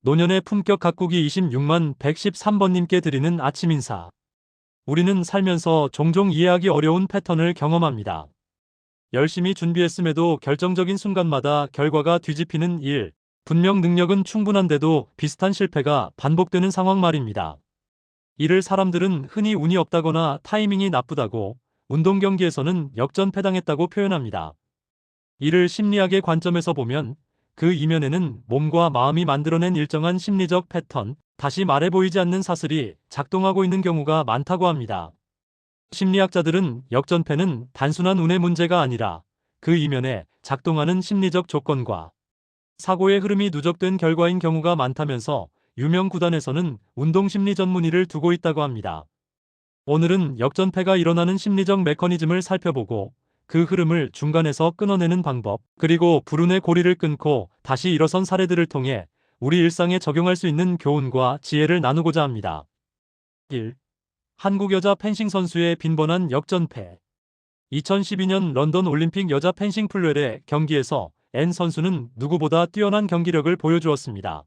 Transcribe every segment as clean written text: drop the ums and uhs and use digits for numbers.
노년의 품격 가꾸기 26만 113번님께 드리는 아침 인사. 우리는 살면서 종종 이해하기 어려운 패턴을 경험합니다. 열심히 준비했음에도 결정적인 순간마다 결과가 뒤집히는 일, 분명 능력은 충분한데도 비슷한 실패가 반복되는 상황 말입니다. 이를 사람들은 흔히 운이 없다거나 타이밍이 나쁘다고, 운동 경기에서는 역전패당했다고 표현합니다. 이를 심리학의 관점에서 보면 그 이면에는 몸과 마음이 만들어낸 일정한 심리적 패턴, 다시 말해 보이지 않는 사슬이 작동하고 있는 경우가 많다고 합니다. 심리학자들은 역전패는 단순한 운의 문제가 아니라 그 이면에 작동하는 심리적 조건과 사고의 흐름이 누적된 결과인 경우가 많다면서 유명 구단에서는 운동심리 전문의를 두고 있다고 합니다. 오늘은 역전패가 일어나는 심리적 메커니즘을 살펴보고 그 흐름을 중간에서 끊어내는 방법, 그리고 불운의 고리를 끊고 다시 일어선 사례들을 통해 우리 일상에 적용할 수 있는 교훈과 지혜를 나누고자 합니다. 1. 한국 여자 펜싱 선수의 빈번한 역전패. 2012년 런던 올림픽 여자 펜싱 풀웰의 경기에서 N 선수는 누구보다 뛰어난 경기력을 보여주었습니다.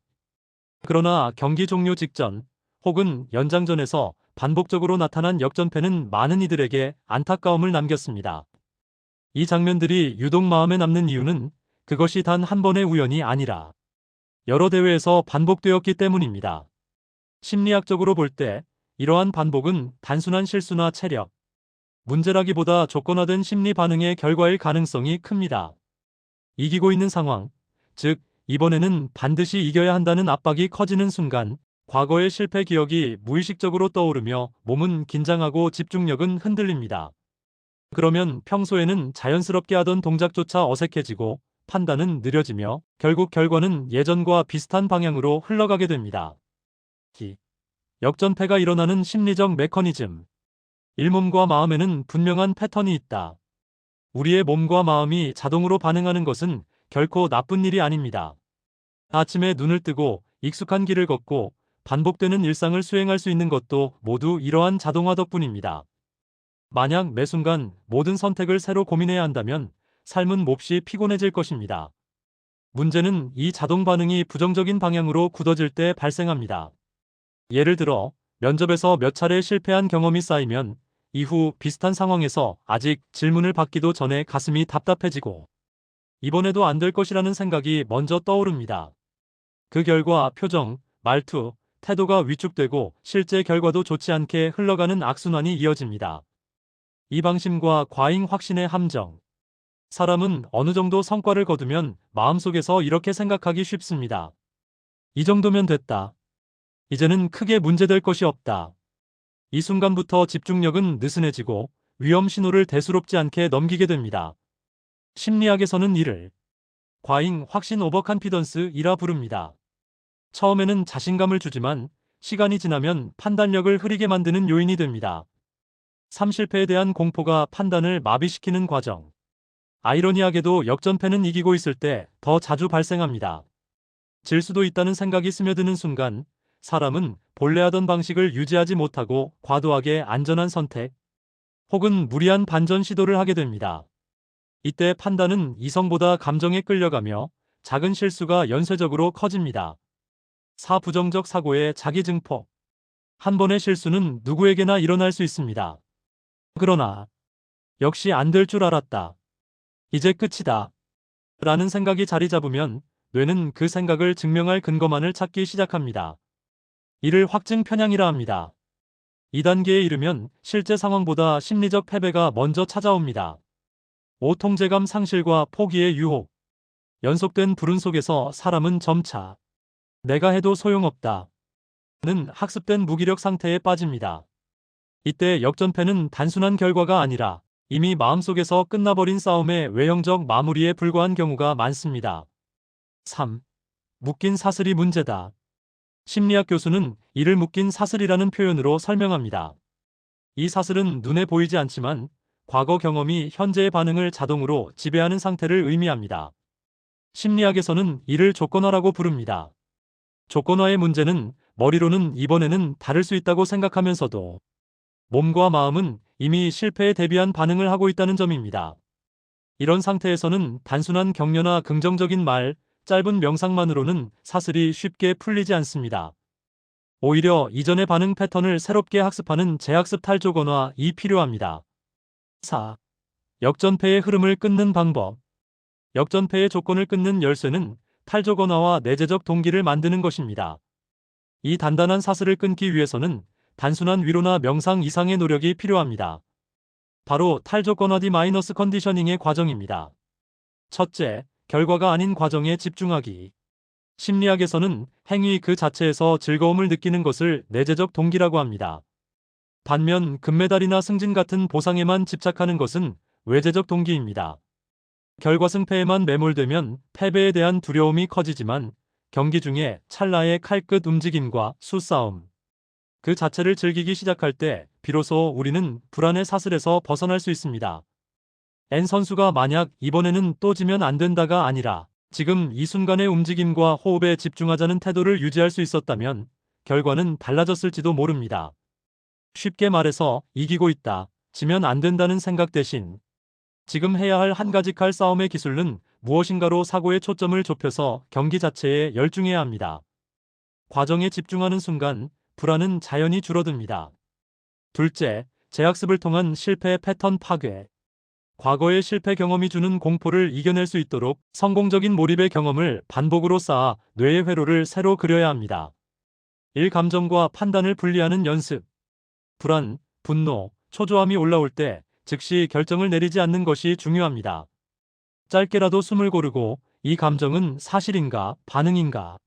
그러나 경기 종료 직전 혹은 연장전에서 반복적으로 나타난 역전패는 많은 이들에게 안타까움을 남겼습니다. 이 장면들이 유독 마음에 남는 이유는 그것이 단 한 번의 우연이 아니라 여러 대회에서 반복되었기 때문입니다. 심리학적으로 볼 때 이러한 반복은 단순한 실수나 체력, 문제라기보다 조건화된 심리 반응의 결과일 가능성이 큽니다. 이기고 있는 상황, 즉 이번에는 반드시 이겨야 한다는 압박이 커지는 순간 과거의 실패 기억이 무의식적으로 떠오르며 몸은 긴장하고 집중력은 흔들립니다. 그러면 평소에는 자연스럽게 하던 동작조차 어색해지고 판단은 느려지며 결국 결과는 예전과 비슷한 방향으로 흘러가게 됩니다. 역전패가 일어나는 심리적 메커니즘. 몸과 마음에는 분명한 패턴이 있다. 우리의 몸과 마음이 자동으로 반응하는 것은 결코 나쁜 일이 아닙니다. 아침에 눈을 뜨고 익숙한 길을 걷고 반복되는 일상을 수행할 수 있는 것도 모두 이러한 자동화 덕분입니다. 만약 매 순간 모든 선택을 새로 고민해야 한다면 삶은 몹시 피곤해질 것입니다. 문제는 이 자동 반응이 부정적인 방향으로 굳어질 때 발생합니다. 예를 들어 면접에서 몇 차례 실패한 경험이 쌓이면 이후 비슷한 상황에서 아직 질문을 받기도 전에 가슴이 답답해지고 이번에도 안 될 것이라는 생각이 먼저 떠오릅니다. 그 결과 표정, 말투, 태도가 위축되고 실제 결과도 좋지 않게 흘러가는 악순환이 이어집니다. 이 방심과 과잉 확신의 함정. 사람은 어느 정도 성과를 거두면 마음속에서 이렇게 생각하기 쉽습니다. 이 정도면 됐다. 이제는 크게 문제될 것이 없다. 이 순간부터 집중력은 느슨해지고 위험 신호를 대수롭지 않게 넘기게 됩니다. 심리학에서는 이를 과잉 확신 오버컨피던스이라 부릅니다. 처음에는 자신감을 주지만 시간이 지나면 판단력을 흐리게 만드는 요인이 됩니다. 실패에 대한 공포가 판단을 마비시키는 과정. 아이러니하게도 역전패는 이기고 있을 때 더 자주 발생합니다. 질 수도 있다는 생각이 스며드는 순간 사람은 본래 하던 방식을 유지하지 못하고 과도하게 안전한 선택 혹은 무리한 반전 시도를 하게 됩니다. 이때 판단은 이성보다 감정에 끌려가며 작은 실수가 연쇄적으로 커집니다. 부정적 사고의 자기 증폭. 한 번의 실수는 누구에게나 일어날 수 있습니다. 그러나 역시 안 될 줄 알았다. 이제 끝이다. 라는 생각이 자리 잡으면 뇌는 그 생각을 증명할 근거만을 찾기 시작합니다. 이를 확증 편향이라 합니다. 이 단계에 이르면 실제 상황보다 심리적 패배가 먼저 찾아옵니다. 통제감 상실과 포기의 유혹. 연속된 불운 속에서 사람은 점차 내가 해도 소용없다 는 학습된 무기력 상태에 빠집니다. 이때 역전패는 단순한 결과가 아니라 이미 마음속에서 끝나버린 싸움의 외형적 마무리에 불과한 경우가 많습니다. 3. 묶인 사슬이 문제다. 심리학 교수는 이를 묶인 사슬이라는 표현으로 설명합니다. 이 사슬은 눈에 보이지 않지만 과거 경험이 현재의 반응을 자동으로 지배하는 상태를 의미합니다. 심리학에서는 이를 조건화라고 부릅니다. 조건화의 문제는 머리로는 이번에는 다를 수 있다고 생각하면서도 몸과 마음은 이미 실패에 대비한 반응을 하고 있다는 점입니다. 이런 상태에서는 단순한 격려나 긍정적인 말, 짧은 명상만으로는 사슬이 쉽게 풀리지 않습니다. 오히려 이전의 반응 패턴을 새롭게 학습하는 재학습 탈조 권화이 필요합니다. 4. 역전패의 흐름을 끊는 방법. 역전패의 조건을 끊는 열쇠는 탈조 권화와 내재적 동기를 만드는 것입니다. 이 단단한 사슬을 끊기 위해서는 단순한 위로나 명상 이상의 노력이 필요합니다. 바로 탈조 권화 D-컨디셔닝의 과정입니다. 첫째, 결과가 아닌 과정에 집중하기. 심리학에서는 행위 그 자체에서 즐거움을 느끼는 것을 내재적 동기라고 합니다. 반면 금메달이나 승진 같은 보상에만 집착하는 것은 외재적 동기입니다. 결과 승패에만 매몰되면 패배에 대한 두려움이 커지지만 경기 중에 찰나의 칼끝 움직임과 수싸움 그 자체를 즐기기 시작할 때 비로소 우리는 불안의 사슬에서 벗어날 수 있습니다. N 선수가 만약 이번에는 또 지면 안 된다가 아니라 지금 이 순간의 움직임과 호흡에 집중하자는 태도를 유지할 수 있었다면 결과는 달라졌을지도 모릅니다. 쉽게 말해서 이기고 있다, 지면 안 된다는 생각 대신 지금 해야 할 한 가지 칼 싸움의 기술은 무엇인가로 사고의 초점을 좁혀서 경기 자체에 열중해야 합니다. 과정에 집중하는 순간 불안은 자연히 줄어듭니다. 둘째, 재학습을 통한 실패 패턴 파괴. 과거의 실패 경험이 주는 공포를 이겨낼 수 있도록 성공적인 몰입의 경험을 반복으로 쌓아 뇌의 회로를 새로 그려야 합니다. 일 감정과 판단을 분리하는 연습. 불안, 분노, 초조함이 올라올 때 즉시 결정을 내리지 않는 것이 중요합니다. 짧게라도 숨을 고르고 이 감정은 사실인가, 반응인가?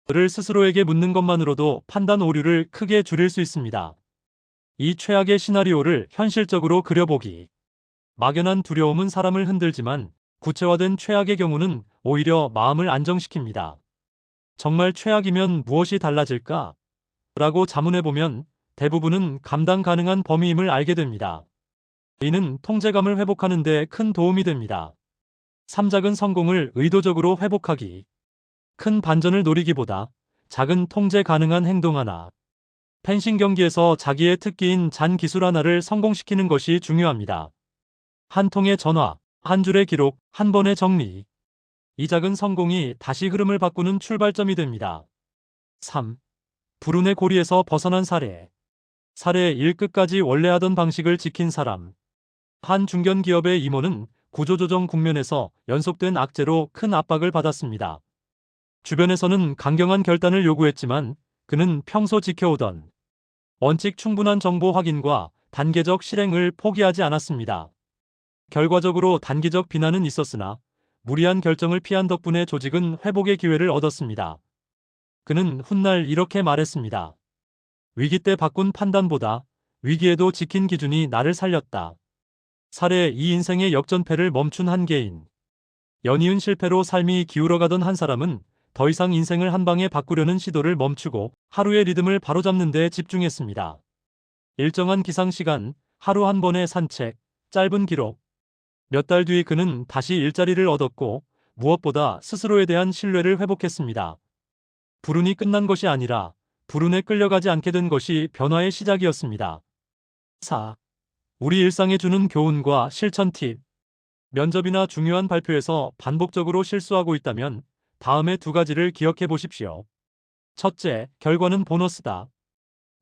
를 스스로에게 묻는 것만으로도 판단 오류를 크게 줄일 수 있습니다. 이 최악의 시나리오를 현실적으로 그려보기. 막연한 두려움은 사람을 흔들지만 구체화된 최악의 경우는 오히려 마음을 안정시킵니다. 정말 최악이면 무엇이 달라질까? 라고 자문해보면 대부분은 감당 가능한 범위임을 알게 됩니다. 이는 통제감을 회복하는 데 큰 도움이 됩니다. 3. 작은 성공을 의도적으로 회복하기. 큰 반전을 노리기보다 작은 통제 가능한 행동 하나. 펜싱 경기에서 자기의 특기인 잔 기술 하나를 성공시키는 것이 중요합니다. 한 통의 전화, 한 줄의 기록, 한 번의 정리. 이 작은 성공이 다시 흐름을 바꾸는 출발점이 됩니다. 3. 불운의 고리에서 벗어난 사례. 사례 1. 끝까지 원래 하던 방식을 지킨 사람. 한 중견 기업의 임원은 구조조정 국면에서 연속된 악재로 큰 압박을 받았습니다. 주변에서는 강경한 결단을 요구했지만 그는 평소 지켜오던 원칙 충분한 정보 확인과 단계적 실행을 포기하지 않았습니다. 결과적으로 단기적 비난은 있었으나 무리한 결정을 피한 덕분에 조직은 회복의 기회를 얻었습니다. 그는 훗날 이렇게 말했습니다. 위기 때 바꾼 판단보다 위기에도 지킨 기준이 나를 살렸다. 사례 2. 인생의 역전패를 멈춘 한 개인. 연이은 실패로 삶이 기울어가던 한 사람은 더 이상 인생을 한 방에 바꾸려는 시도를 멈추고 하루의 리듬을 바로잡는 데 집중했습니다. 일정한 기상시간, 하루 한 번의 산책, 짧은 기록. 몇 달 뒤 그는 다시 일자리를 얻었고 무엇보다 스스로에 대한 신뢰를 회복했습니다. 불운이 끝난 것이 아니라 불운에 끌려가지 않게 된 것이 변화의 시작이었습니다. 4. 우리 일상에 주는 교훈과 실천 팁. 면접이나 중요한 발표에서 반복적으로 실수하고 있다면 다음의 2가지를 기억해 보십시오. 첫째, 결과는 보너스다.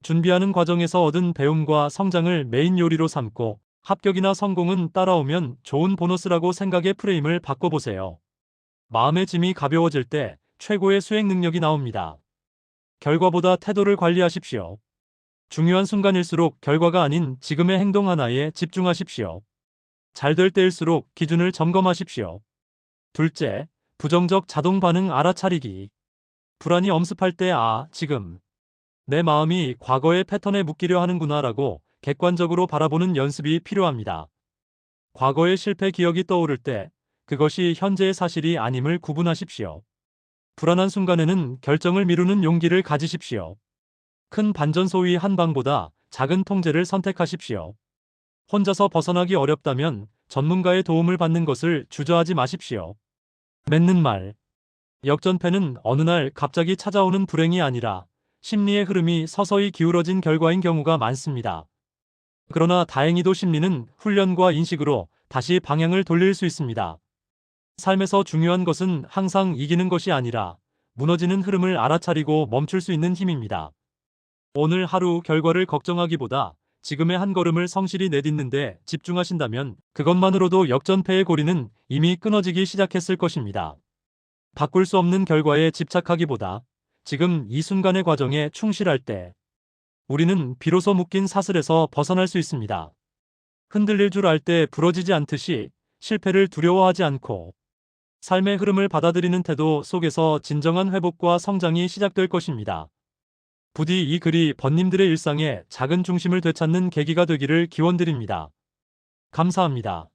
준비하는 과정에서 얻은 배움과 성장을 메인 요리로 삼고 합격이나 성공은 따라오면 좋은 보너스라고 생각의 프레임을 바꿔보세요. 마음의 짐이 가벼워질 때 최고의 수행 능력이 나옵니다. 결과보다 태도를 관리하십시오. 중요한 순간일수록 결과가 아닌 지금의 행동 하나에 집중하십시오. 잘 될 때일수록 기준을 점검하십시오. 둘째, 부정적 자동 반응 알아차리기. 불안이 엄습할 때 지금 내 마음이 과거의 패턴에 묶이려 하는구나라고 객관적으로 바라보는 연습이 필요합니다. 과거의 실패 기억이 떠오를 때 그것이 현재의 사실이 아님을 구분하십시오. 불안한 순간에는 결정을 미루는 용기를 가지십시오. 큰 반전 소위 한 방보다 작은 통제를 선택하십시오. 혼자서 벗어나기 어렵다면 전문가의 도움을 받는 것을 주저하지 마십시오. 맺는 말. 역전패는 어느 날 갑자기 찾아오는 불행이 아니라 심리의 흐름이 서서히 기울어진 결과인 경우가 많습니다. 그러나 다행히도 심리는 훈련과 인식으로 다시 방향을 돌릴 수 있습니다. 삶에서 중요한 것은 항상 이기는 것이 아니라 무너지는 흐름을 알아차리고 멈출 수 있는 힘입니다. 오늘 하루 결과를 걱정하기보다 지금의 한 걸음을 성실히 내딛는데 집중하신다면 그것만으로도 역전패의 고리는 이미 끊어지기 시작했을 것입니다. 바꿀 수 없는 결과에 집착하기보다 지금 이 순간의 과정에 충실할 때 우리는 비로소 묶인 사슬에서 벗어날 수 있습니다. 흔들릴 줄 알 때 부러지지 않듯이 실패를 두려워하지 않고 삶의 흐름을 받아들이는 태도 속에서 진정한 회복과 성장이 시작될 것입니다. 부디 이 글이 번님들의 일상에 작은 중심을 되찾는 계기가 되기를 기원드립니다. 감사합니다.